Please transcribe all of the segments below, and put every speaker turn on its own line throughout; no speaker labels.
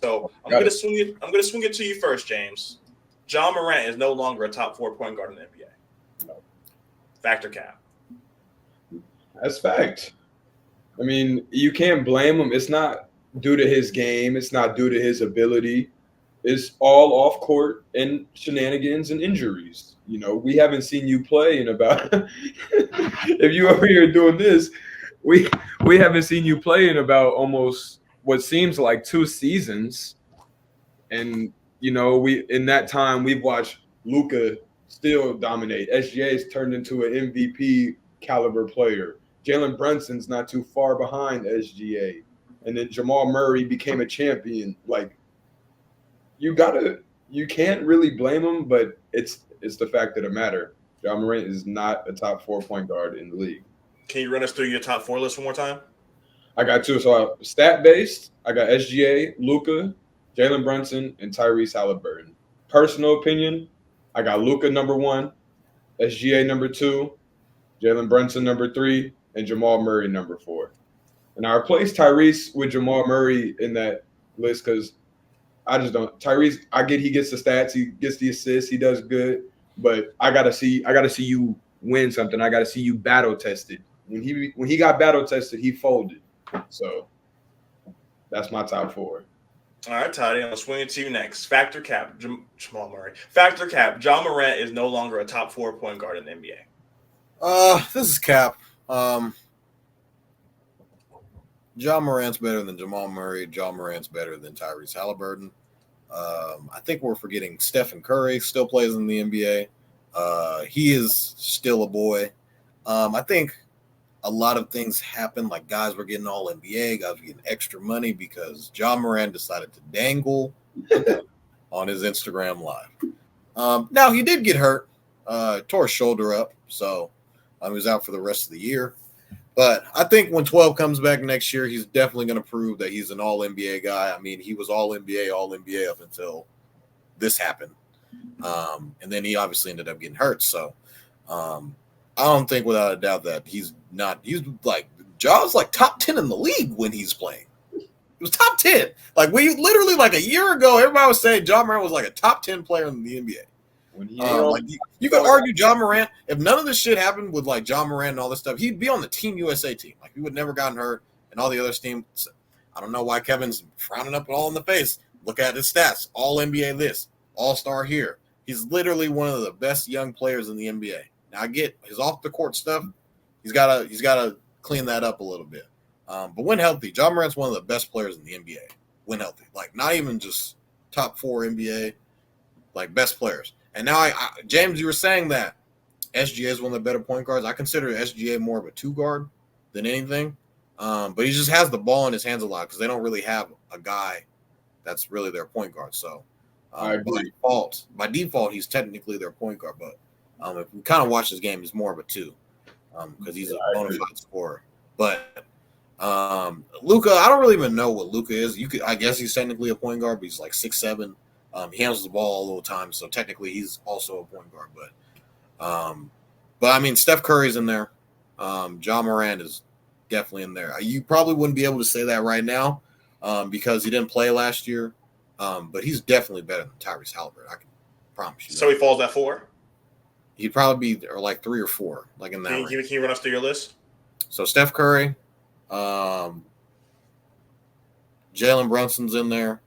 So I'm gonna swing it. I'm gonna swing it to you first, James. John Morant is no longer a top 4 point guard in the NBA.
No.
Fact or cap?
That's fact. I mean, you can't blame him. It's not due to his game. It's not due to his ability. It's all off court and shenanigans and injuries. You know, we haven't seen you play in about. If you over here doing this, we haven't seen you play in about almost what seems like 2 seasons. And you know, we in that time we've watched Luka still dominate. SGA's turned into an MVP caliber player. Jalen Brunson's not too far behind SGA. And then Jamal Murray became a champion. Like you can't really blame him, but it's the fact of the matter. John Morant is not a top 4 point guard in the league.
Can you run us through your top 4 list one more time?
I got 2. So stat based, I got SGA, Luka, Jalen Brunson, and Tyrese Halliburton. Personal opinion, I got Luka number 1, SGA number 2, Jalen Brunson number 3, and Jamal Murray number 4. And I replaced Tyrese with Jamal Murray in that list because I just don't. Tyrese, I get he gets the stats, he gets the assists, he does good, but I gotta see you win something. I gotta see you battle tested. When he got battle tested, he folded. So that's my top 4.
All right, Toddy, I'm swinging to you next. Factor cap, Jamal Murray. Factor cap, John Morant is no longer a top 4 point guard in the NBA.
This is cap. John Morant's better than Jamal Murray. John Morant's better than Tyrese Halliburton. I think we're forgetting Stephen Curry still plays in the NBA. He is still a boy. I think a lot of things happen, like guys were getting all NBA, guys were getting extra money because John Morant decided to dangle on his Instagram Live. Now, he did get hurt, tore his shoulder up, so he was out for the rest of the year. But I think when 12 comes back next year, he's definitely going to prove that he's an all-NBA guy. I mean, he was all-NBA up until this happened. And then he obviously ended up getting hurt. So I don't think without a doubt that he's like, Ja's like top 10 in the league when he's playing. He was top 10. Like we literally like a year ago, everybody was saying John Morant was like a top 10 player in the NBA. Like you could argue John Morant, if none of this shit happened with like John Morant and all this stuff, he'd be on the Team USA team. Like he would never gotten hurt, and all the other teams. I don't know why Kevin's frowning up it all in the face. Look at his stats: All NBA this, All Star here. He's literally one of the best young players in the NBA. Now I get his off the court stuff. He's gotta clean that up a little bit. But when healthy, John Morant's one of the best players in the NBA. When healthy, like not even just top 4 NBA, like best players. And now, James, you were saying that SGA is one of the better point guards. I consider SGA more of a 2 guard than anything. But he just has the ball in his hands a lot because they don't really have a guy that's really their point guard. So by default, he's technically their point guard. But if you kind of watch his game, he's more of a 2 because he's a bona fide scorer. But Luka, I don't really even know what Luka is. I guess he's technically a point guard, but he's like 6'7". He handles the ball all the time, so technically he's also a point guard. But I mean, Steph Curry's in there. John Morant is definitely in there. You probably wouldn't be able to say that right now because he didn't play last year. But he's definitely better than Tyrese Halliburton. I can promise you.
So he falls at 4?
He'd probably be like 3 or 4, like in that range.
Can you run us through your list?
So Steph Curry, Jalen Brunson's in there.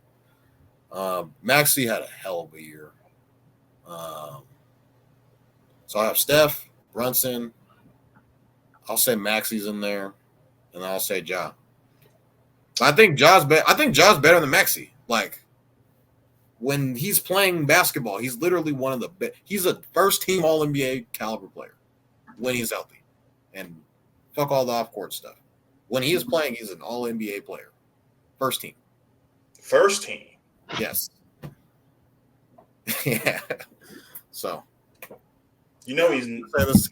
Maxey had a hell of a year. So I have Steph, Brunson. I'll say Maxey's in there, and I'll say Ja. I think Ja's better than Maxey. Like when he's playing basketball, he's literally one of the best. He's a first-team All-NBA caliber player when he's healthy, and fuck all the off-court stuff. When he is playing, he's an All-NBA player, first team.
First team.
Yes. Yeah. So.
You know he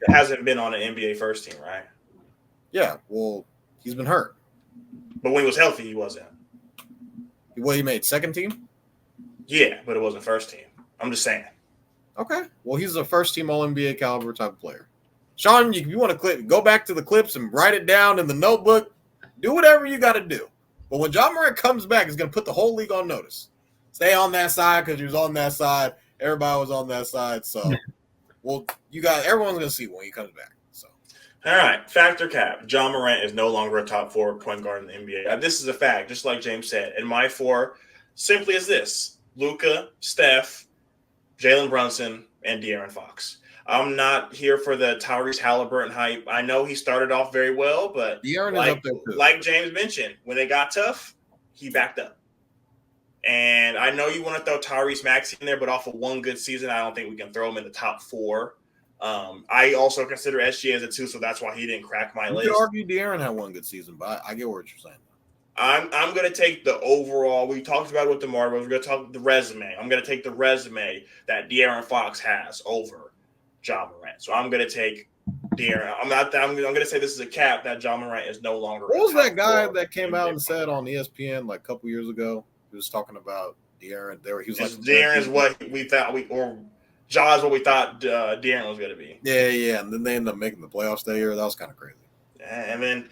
hasn't been on an NBA first team, right?
Yeah. Well, he's been hurt.
But when he was healthy, he wasn't.
Well, he made second team?
Yeah, but it wasn't first team. I'm just saying.
Okay. Well, he's a first team All-NBA caliber type of player. Shaun, if you want to go back to the clips and write it down in the notebook, do whatever you got to do. But when John Morant comes back, it's going to put the whole league on notice. Stay on that side because you was on that side. Everybody was on that side. So, well, everyone's going to see when he comes back. So,
all right, factor cap. John Morant is no longer a top 4 point guard in the NBA. This is a fact, just like James said. And my 4 simply is this: Luka, Steph, Jalen Brunson, and De'Aaron Fox. I'm not here for the Tyrese Halliburton hype. I know he started off very well, but
De'Aaron is up there too.
Like James mentioned, when they got tough, he backed up. And I know you want to throw Tyrese Maxey in there, but off of one good season, I don't think we can throw him in the top 4. I also consider SGA as a 2, so that's why he didn't crack my list.
You could argue De'Aaron had one good season, but I get what you're saying.
I'm going to take the overall. We talked about it with DeMar, but we're going to talk the resume. I'm going to take the resume that De'Aaron Fox has over John Morant. So I'm going to take De'Aaron. I'm going to say this is a cap that John Morant is no longer.
What was that guy that came out and said on ESPN like a couple years ago? He was talking about De'Aaron. He was like,
De'Aaron is what we thought Ja is what we thought De'Aaron was going to be.
Yeah. And then they ended up making the playoffs that year. That was kind of crazy.
And then